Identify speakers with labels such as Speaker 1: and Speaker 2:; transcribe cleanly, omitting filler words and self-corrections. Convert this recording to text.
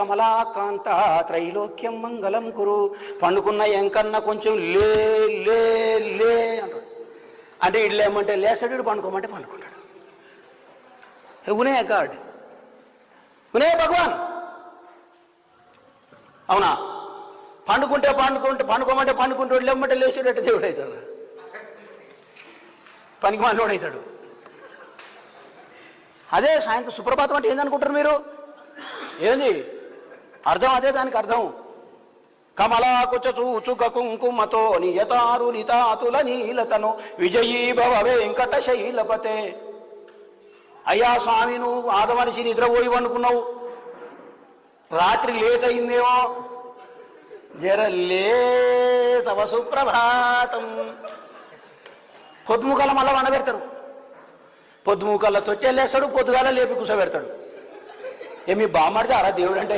Speaker 1: కమలాకాంత త్రైలోక్యం మంగళం కురు. పండుకున్న ఎంకన్నా కొంచెం లే లే లే అంటాడు. అంటే ఇటు లేమంటే లేస్తాడు, ఇటు పండుకోమంటే పండుకుంటాడు. ఉనే గాడ్, ఉనే భగవాన్. అవునా? పండుకోమంటే పండుకుంటాడు, లేమంటే లేచాడు. దేవుడు అవుతాడు, పనికి మానోడు అవుతాడు. అదే సాయంత్రం సుప్రభాతం అంటే ఏందనుకుంటారు మీరు? ఏంది అర్థం? అదే దానికి అర్థం. కమలాకుచ చూచుక కుంకుమతో నియతారు నితాతుల నీలతను విజయీ భవ వెంకట శైలపతే. అయ్యా స్వామి, నువ్వు ఆదమనిషి నిద్రపోయి అనుకున్నావు, రాత్రి లేట్ అయిందేమో, జరలే తవ సుప్రభాతం. పొద్దుముకల మళ్ళా వండబెడతారు. పొద్దుముకల్లో తొట్టెళ్ళేస్తాడు, పొద్దుగాల లేపి కూర్చోబెడతాడు. ఏమి బామ్మడితే అరా దేవుడు అంటే